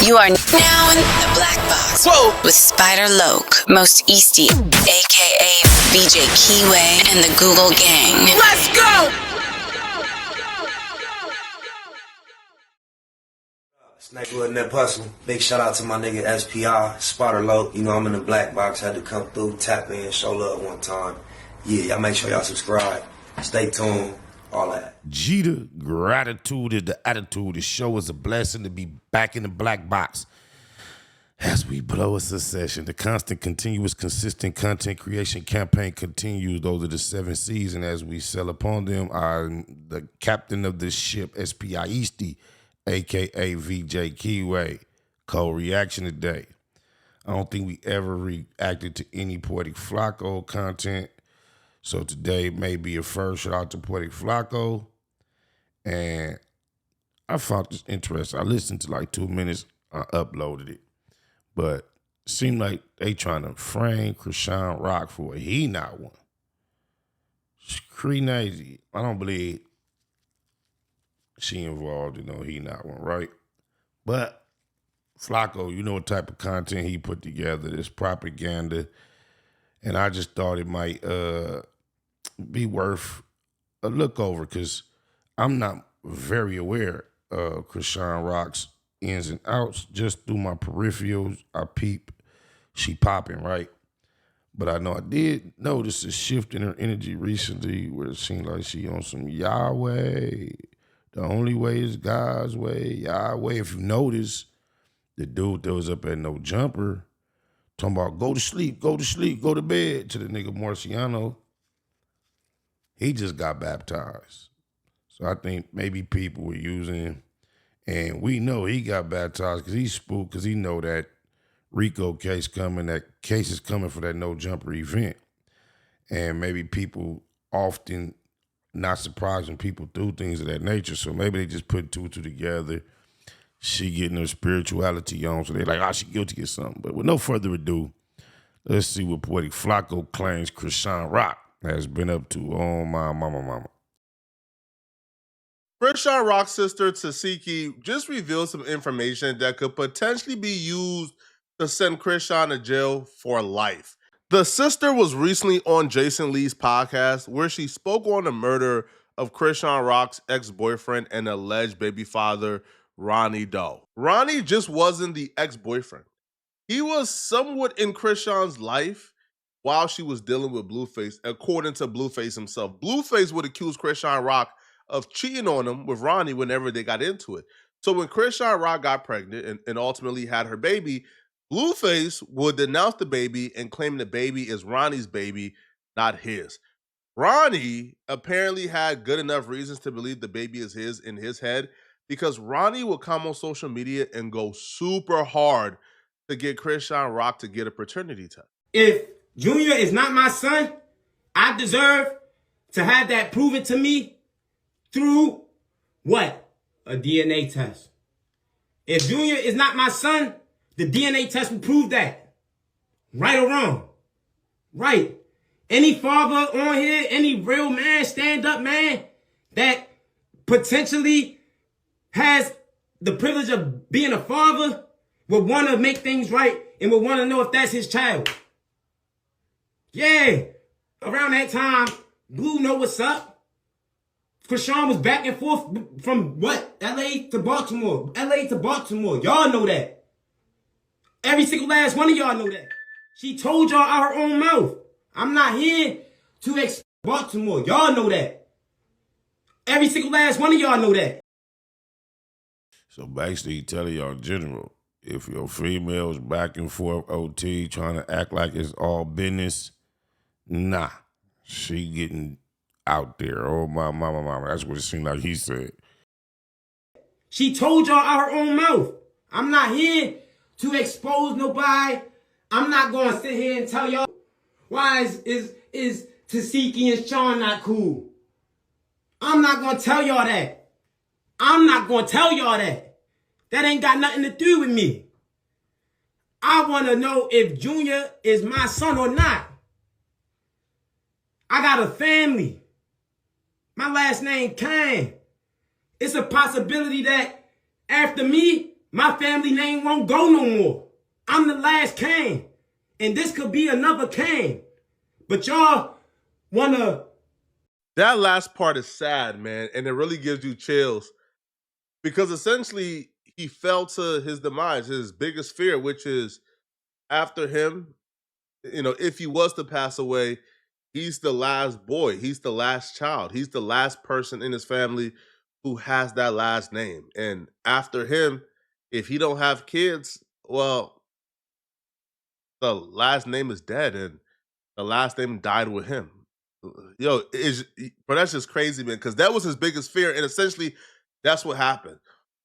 You are now in the Black Box. Whoa. With Spider Loke, Most Easty, a.k.a. BJ Keyway, and the Google Gang. Let's go! Snakewood and that hustle. Big shout out to my nigga SPI, Spider Loke. You know, I'm in the Black Box. Had to come through, tap in, show love one time. Yeah, y'all make sure y'all subscribe. Stay tuned. All that. Jeter, gratitude is the attitude. The show is a blessing to be back in the Black Box. As we blow a succession, the constant, continuous, consistent content creation campaign continues. Those are the 7 C's, and as we sail upon them, I'm the captain of this ship, SPI Easty, a.k.a. VJ Keyway. Co-reaction today. I don't think we ever reacted to any Poetic Flacco content. So today may be a first. Shout out to Poetic Flacco. And I found this interesting. I listened to like 2 minutes. I uploaded it. But it seemed like they trying to frame Chrisean Rock for a he not one. Chrisean, I don't believe she involved in no he not one, right? But Flacco, you know what type of content he put together. This propaganda. And I just thought it might be worth a look over because I'm not very aware of Chrisean Rock's ins and outs. Just through my peripherals, I peep she popping, right? But I know I did notice a shift in her energy recently where it seemed like she on some Yahweh. The only way is God's way, Yahweh. If you notice, the dude that was up at No Jumper talking about go to sleep, go to bed to the nigga Marciano. He just got baptized. So I think maybe people were using, and we know he got baptized because he's spooked because he know that Rico case coming, that case is coming for that No Jumper event. And maybe people often not surprised when people do things of that nature. So maybe they just put 2 and 2 together. She getting her spirituality on, so they're like, she guilty or something. But with no further ado, let's see what Poetic Flacco claims Chrisean Rock has been up to. Oh, my mama. Chrisean Rock's sister, Tesehki, just revealed some information that could potentially be used to send Chrisean to jail for life. The sister was recently on Jason Lee's podcast where she spoke on the murder of Chrisean Rock's ex-boyfriend and alleged baby father, Ronnie Doe. Ronnie just wasn't the ex-boyfriend. He was somewhat in Chrisean's life while she was dealing with Blueface, according to Blueface himself. Blueface would accuse Chrisean Rock of cheating on him with Ronnie whenever they got into it. So when Chrisean Rock got pregnant and ultimately had her baby, Blueface would denounce the baby and claim the baby is Ronnie's baby, not his. Ronnie apparently had good enough reasons to believe the baby is his in his head because Ronnie would come on social media and go super hard to get Chrisean Rock to get a paternity test. If Junior is not my son, I deserve to have that proven to me through what? A DNA test. If Junior is not my son, the DNA test will prove that. Right or wrong? Right. Any father on here, any real man, stand-up man that potentially has the privilege of being a father would want to make things right and would want to know if that's his child. Yeah. Around that time, Blue know what's up. Chrisean was back and forth from what? LA to Baltimore. LA to Baltimore. Y'all know that. Every single last one of y'all know that. She told y'all out her own mouth. I'm not here to Baltimore. Y'all know that. Every single last one of y'all know that. So basically, telling y'all in general, if your female's back and forth OT trying to act like it's all business, nah, she getting out there. Oh, my mama. That's what it seemed like he said. She told y'all out her own mouth. I'm not here to expose nobody. I'm not going to sit here and tell y'all why is Tesehki and Sean not cool. I'm not going to tell y'all that. I'm not going to tell y'all that. That ain't got nothing to do with me. I want to know if Junior is my son or not. I got a family. My last name, Kane. It's a possibility that after me, my family name won't go no more. I'm the last Cain. And this could be another Cain. But y'all wanna... That last part is sad, man, and it really gives you chills. Because essentially, he fell to his demise, his biggest fear, which is after him, if he was to pass away, he's the last boy. He's the last child. He's the last person in his family who has that last name. And after him, if he don't have kids, well, the last name is dead and the last name died with him. But that's just crazy, man, because that was his biggest fear. And essentially, that's what happened.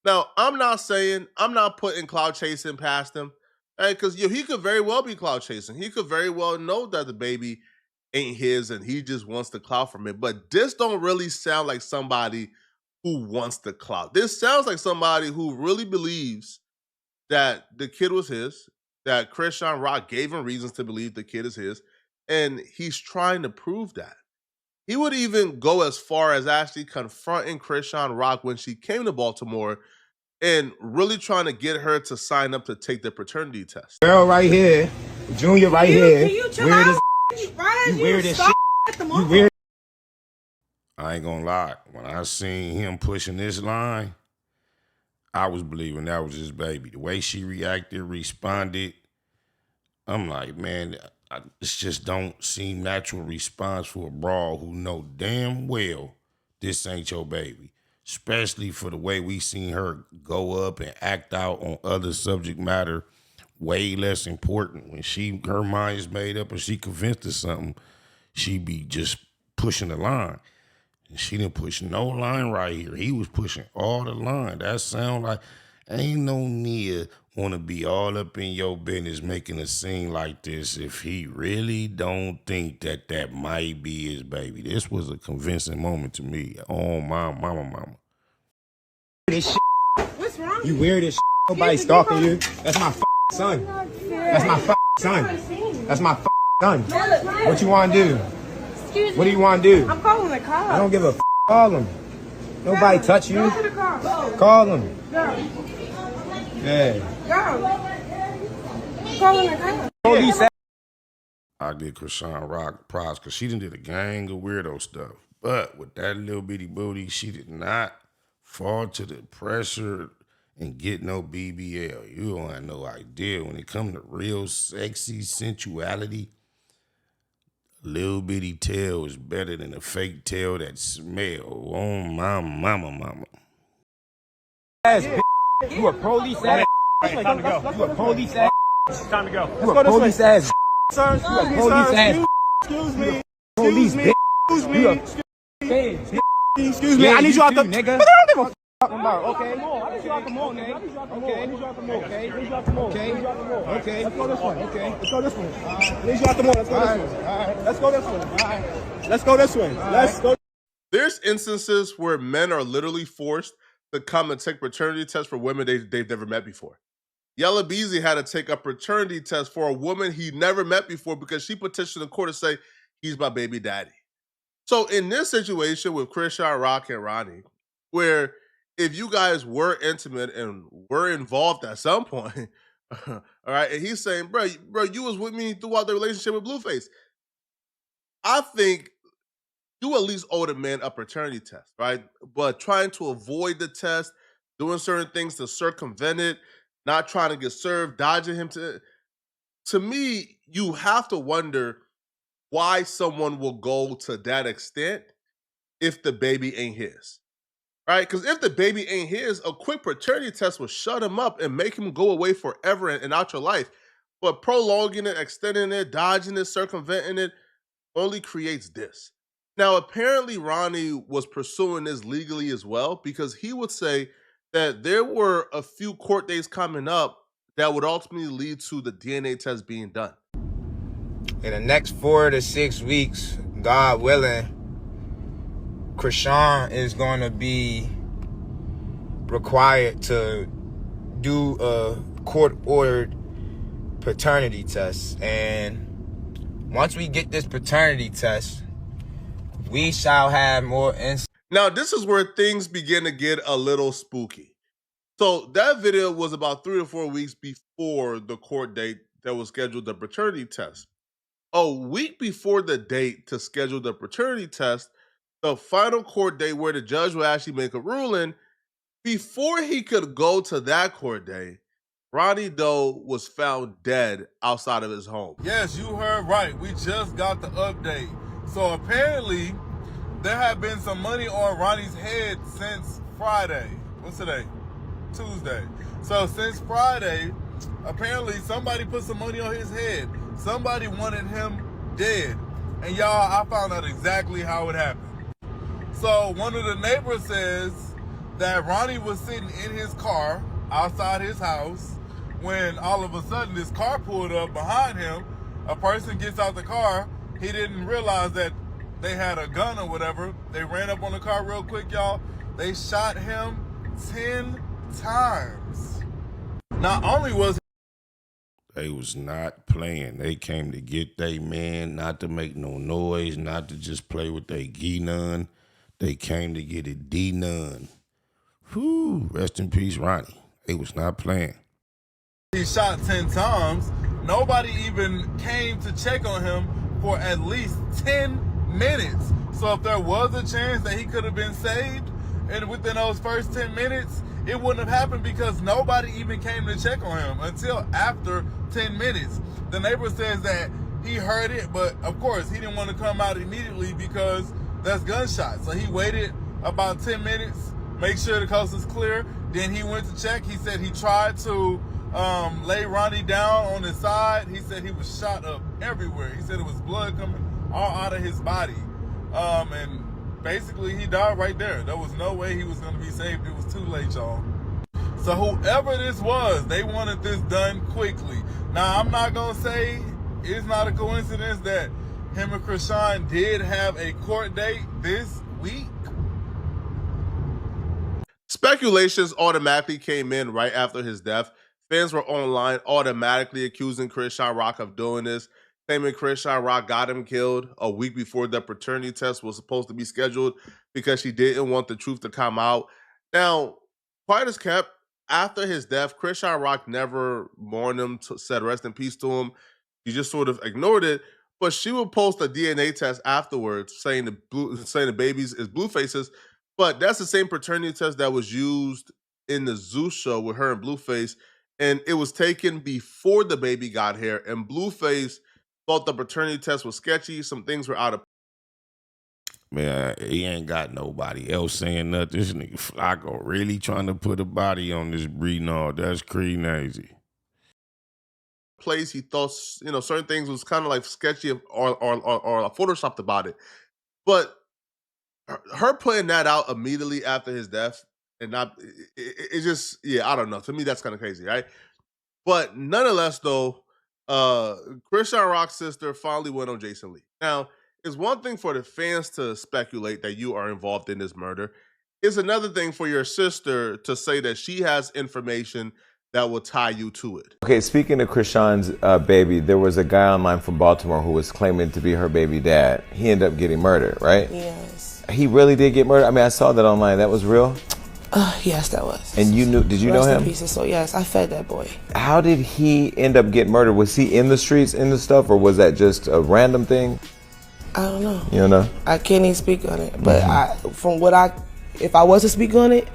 Now, I'm not putting cloud chasing past him. Because he could very well be cloud chasing. He could very well know that the baby ain't his and he just wants the clout from it. But this don't really sound like somebody who wants the clout. This sounds like somebody who really believes that the kid was his, that Chrisean Rock gave him reasons to believe the kid is his, and he's trying to prove that. He would even go as far as actually confronting Chrisean Rock when she came to Baltimore and really trying to get her to sign up to take the paternity test. Girl right here, Junior right here. Can you chill Weird out? as you weird as shit. You weird. I ain't gonna lie. When I seen him pushing this line, I was believing that was his baby. The way she reacted, responded, I'm like, man, this just don't seem natural response for a broad who know damn well this ain't your baby. Especially for the way we seen her go up and act out on other subject matter, way less important. When her mind is made up and she convinced of something, she be just pushing the line. And she didn't push no line right here. He was pushing all the line. That sound like ain't no nigga want to be all up in your business making a scene like this if he really don't think that might be his baby. This was a convincing moment to me. Oh, my mama. This shit. What's wrong? You weird as shit. Nobody stalking you. That's my son. That's my son. That's my son. What you want to do? Excuse me. What do you want to do? I'm calling the cops. I don't give a call him. Nobody touch you. Go to the car. Call him. Go. Yeah. Go. I'm calling the cops. Police. I give Chrisean Rock props because she done did a gang of weirdo stuff. But with that little bitty booty, she did not fall to the pressure and get no BBL. You don't have no idea. When it comes to real sexy sensuality, a little bitty tail is better than a fake tail that smell. Oh, my mama. Ass, you a police ass. Time to go. You a police ass. Time to go. You a police ass. Sir, You a police ass. excuse me. Police bitch. Excuse me. You a Excuse me. I need you out the nigga. But I don't give a About, okay. I need you out the mall, okay. Okay. I need you out the mall, okay. I need you out the mall, okay. Okay. Let's go this way, okay. Let's go this way. I need you out the mall. Let's go this way. All right. Let's go this way. All right. Let's go this way. Let's go. There's instances where men are literally forced to come and take paternity tests for women they've never met before. Yella Beezy had to take a paternity test for a woman he never met before because she petitioned the court to say he's my baby daddy. So in this situation with Chrisean Rock and Ronnie, where if you guys were intimate and were involved at some point, all right, and he's saying, bro, you was with me throughout the relationship with Blueface. I think you at least owe the man a paternity test, right? But trying to avoid the test, doing certain things to circumvent it, not trying to get served, dodging him to me, you have to wonder why someone will go to that extent if the baby ain't his, right? Because if the baby ain't his, a quick paternity test will shut him up and make him go away forever and out your life. But prolonging it, extending it, dodging it, circumventing it only creates this. Now, apparently Ronnie was pursuing this legally as well because he would say that there were a few court days coming up that would ultimately lead to the DNA test being done. In the next 4 to 6 weeks, God willing, Chrisean is going to be required to do a court-ordered paternity test. And once we get this paternity test, we shall have more insight. Now, this is where things begin to get a little spooky. So that video was about 3 or 4 weeks before the court date that was scheduled the paternity test. A week before the date to schedule the paternity test, the final court date where the judge will actually make a ruling, before he could go to that court date, Ronnie Doe was found dead outside of his home. Yes, you heard right. We just got the update. So apparently, there had been some money on Ronnie's head since Friday. What's today? Tuesday. So since Friday, apparently somebody put some money on his head. Somebody wanted him dead. And y'all, I found out exactly how it happened. So one of the neighbors says that Ronnie was sitting in his car outside his house when all of a sudden this car pulled up behind him. A person gets out the car. He didn't realize that they had a gun or whatever. They ran up on the car real quick, y'all. They shot him 10 times. Not only was They was not playing. They came to get their man, not to make no noise, not to just play with their gi-nun. They came to get it D-nun. Whew, rest in peace, Ronnie. They was not playing. he shot 10 times, nobody even came to check on him for at least 10 minutes. So if there was a chance that he could have been saved, and within those first 10 minutes, it wouldn't have happened because nobody even came to check on him until after 10 minutes. The neighbor says that he heard it, but of course he didn't want to come out immediately because that's gunshots. So he waited about 10 minutes, make sure the coast is clear. Then he went to check. He said he tried to lay Ronnie down on his side. He said he was shot up everywhere. He said it was blood coming all out of his body. And basically he died right there. There was no way he was going to be saved. It was too late, y'all. So whoever this was, they wanted this done quickly. Now, I'm not going to say it's not a coincidence that him and Chrisean did have a court date this week. Speculations automatically came in right after his death. Fans were online automatically accusing Chrisean Rock of doing this, claiming Chrisean Rock got him killed a week before the paternity test was supposed to be scheduled because she didn't want the truth to come out. Now, quiet as kept, after his death, Chrisean Rock never mourned him, said rest in peace to him. She just sort of ignored it. But she would post a DNA test afterwards saying the babies is Blueface's. But that's the same paternity test that was used in the Zeus show with her and Blueface. And it was taken before the baby got here. And Blueface thought the paternity test was sketchy. Some things were out of. Man, he ain't got nobody else saying nothing. This nigga Flacco really trying to put a body on this breeding. That's crazy. Place he thought, certain things was kind of like sketchy or photoshopped about it. But her playing that out immediately after his death and not, it just, I don't know. To me, that's kind of crazy, right? But nonetheless, though, Chrisean Rock's sister finally went on Jason Lee. Now, it's one thing for the fans to speculate that you are involved in this murder. It's another thing for your sister to say that she has information that will tie you to it. Okay, speaking of Chrisean's baby, there was a guy online from Baltimore who was claiming to be her baby dad. He ended up getting murdered, right? Yes. He really did get murdered? I mean, I saw that online. That was real? Yes, that was. And you knew, did you know him? Rest in peace. So yes, I fed that boy. How did he end up getting murdered? Was he in the streets, in the stuff, or was that just a random thing? I don't know. You don't know? I can't even speak on it. But if I was to speak on it,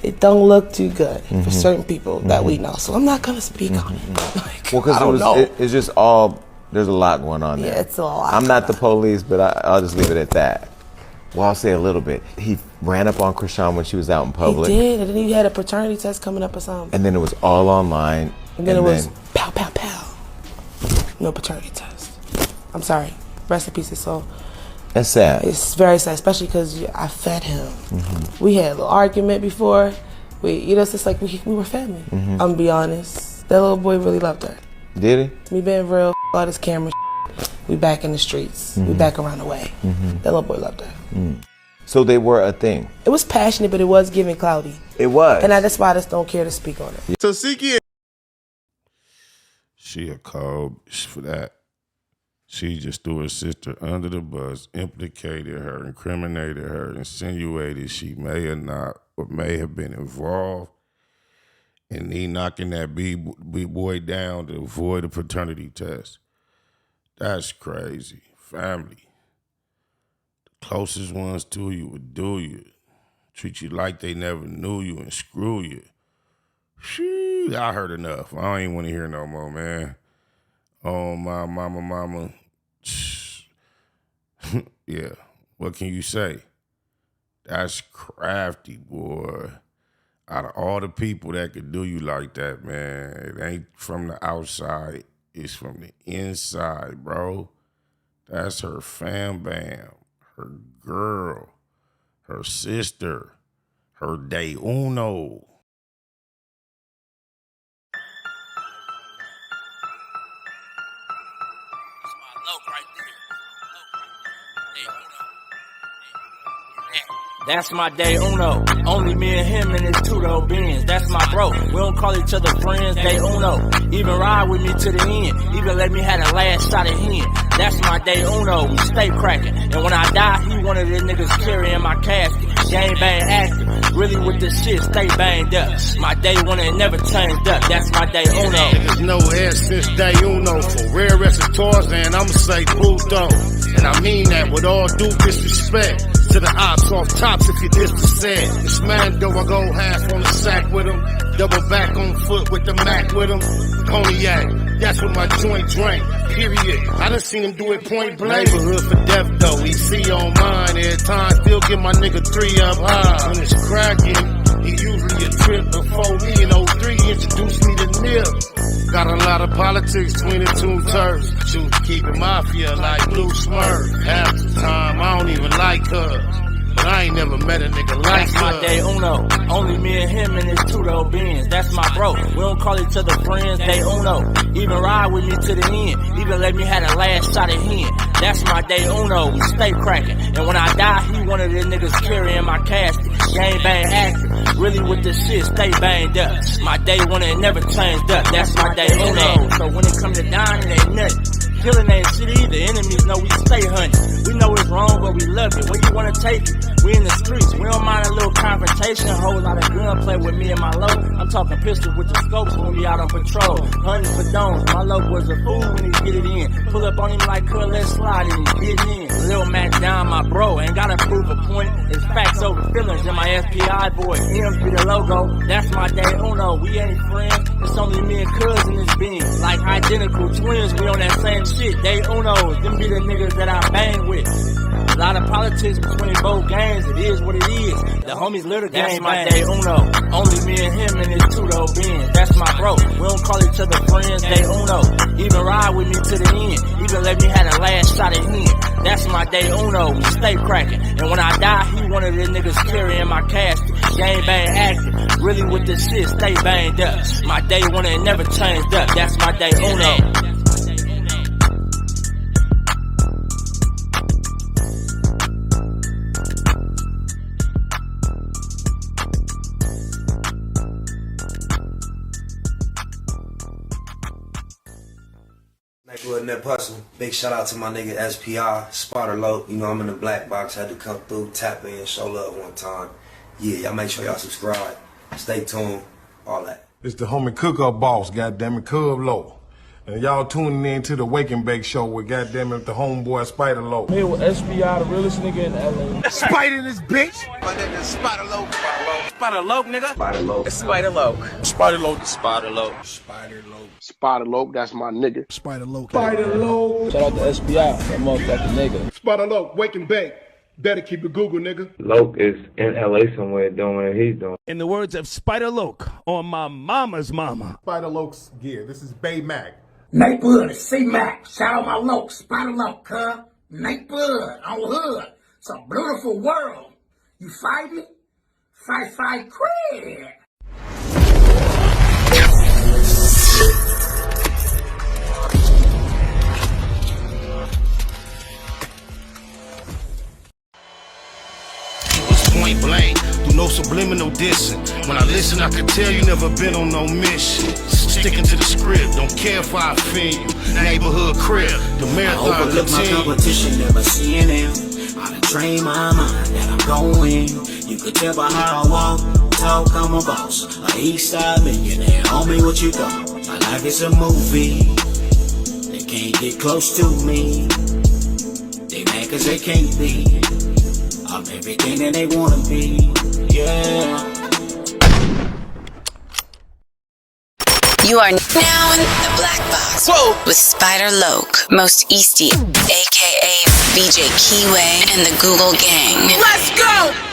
it don't look too good for certain people that we know. So I'm not gonna speak on it. Well, because it's just all, there's a lot going on there. Yeah, it's a lot. I'm not the police, but I'll just leave it at that. Well, I'll say a little bit. He ran up on Chrisean when she was out in public. He did, and then he had a paternity test coming up or something. And then it was all online. And then it was pow, pow, pow. No paternity test. I'm sorry. Rest in peace, his soul. That's sad. It's very sad, especially because I fed him. We had a little argument before. It's just like we were family. I'm gonna be honest. That little boy really loved her. Did he? Me being real, all this camera we back in the streets. We back around the way. That little boy loved her. So they were a thing. It was passionate, but it was giving cloudy. It was. And that's why I just don't care to speak on it. Tesehki. She a cold bitch for that. She just threw her sister under the bus, implicated her, incriminated her, insinuated she may or not or may have been involved. and he knocking that B-boy down to avoid a paternity test. That's crazy. Family. The closest ones to you would do you. Treat you like they never knew you and screw you. Shoo, I heard enough. I don't even want to hear no more, man. Oh, my mama. Yeah, what can you say? That's crafty, boy. Out of all the people that could do you like that, man, it ain't from the outside. It's from the inside, bro. That's her fam bam, her girl, her sister, her day uno. That's my day uno. Only me and him in his two-door Benz. That's my bro. We don't call each other friends, day uno. Even ride with me to the end. Even let me have the last shot at him. That's my day uno. We stay cracking. And when I die, he one of the niggas carrying my casket. Gang bang active. Really with the shit, stay banged up. My day one and never changed up. That's my day uno. Niggas no ass since day uno. For rare recitors, and I'ma say puto. And I mean that with all due disrespect. To the ops off tops if you diss the set. This man though I go half on the sack with him. Double back on foot with the Mac with him. Cognac, that's what my joint drank. Period. I done seen him do it point blank. Neighborhood for death though. He see on mine every time. Still get my nigga 3 up high. When it's cracking, he usually a trip before me in 03 introduced me to Nip. Got a lot of politics between the two turfs. Choose to keep it mafia like Blue Smurf. Half the time I don't even like her. But I ain't never met a nigga like That's my day uno. Only me and him in his two-door Benz. That's my bro. We don't call each other friends, day uno. Even ride with me to the end. Even let me have the last shot at him. That's my day uno. We stay cracking. And when I die, he one of the niggas carrying my casket. Gang bang active. Really with the shit, stay banged up. My day one and never changed up. That's my day uno. So when it comes to dying, it ain't nothing. Killing ain't shit either. Enemies know we stay hunting. We know it's wrong, but we love it. Where you wanna take it? We in the streets. We don't mind a little confrontation. A whole lot of gunplay with me and my low. I'm talking pistol with the scopes when we out on patrol. Hunting for domes. My low was a fool when he get it in. Pull up on him like cuz, let's slide and he's getting in. Lil Mac down, my bro. Ain't gotta prove a point. It's facts over feelings. And my SPI boy. M's be the logo. That's my day uno. We ain't friends. It's only me and cuz in this being. Like identical twins. We on that same shit. Day unos. Them be the niggas that I bang with. A lot of politics between both gangs. It is what it is. The homies little gang. That's my day uno. Only me and him in his two-door Benz. That's my bro. We don't call each other friends. Day uno. Even ride with me to the end. Even let me have the last shot at him. That's my day uno. We stay cracking. And when I die, he one of the niggas carrying my casket. Gang bang active. Really with the shit, stay banged up. My day one and never changed up. That's my day uno. Nigga in that hustle. Big shout out to my nigga SPI, Spotter Low. You know I'm in the black box, had to come through, tap in, show love one time. Yeah, y'all make sure y'all subscribe. Stay tuned, all that. It's the homie cook-up boss, goddammit, Cub Low. And y'all tuning in to the Wake and Bake Show with goddammit the homeboy Spider Low. Here with SPI, the realest nigga in LA. Spider this bitch! My nigga is Spider Low. Spider Low, nigga. Spider Low. It's Spider Low. Spider Low. Spider Low. Spider Low. Spider Low, that's my nigga. Spider Low. Spider Low. Shout out to SPI, that motherfucking nigga. Spider Low, Wake and Bake. Better keep it Google, nigga. Loke is in LA somewhere doing what he's doing. In the words of Spider Loke on my mama's mama. Spider Loke's gear. This is Bay Mac. Nate Bud, C-Mac. Shout out my Loke, Spider Loke, cuz. Nate Bud, on hood. It's a beautiful world. You fight me? Fight, cred. Point blank, through no subliminal dissing. When I listen, I can tell you never been on no mission. Sticking to the script, don't care if I offend you. Neighborhood crib, the marathon I overlook my competition, never seeing them. I done trained my mind that I'm going. You could tell by how I walk. talk, I'm a boss. A east side millionaire, homie, what you thought? My life is a movie. They can't get close to me. They mad cause they can't be. I'm everything that they wanna be. Yeah. You are now in the black box. Whoa. With Spider Loke, Most Easty, aka BJ Keyway, and the Google Gang. Let's go!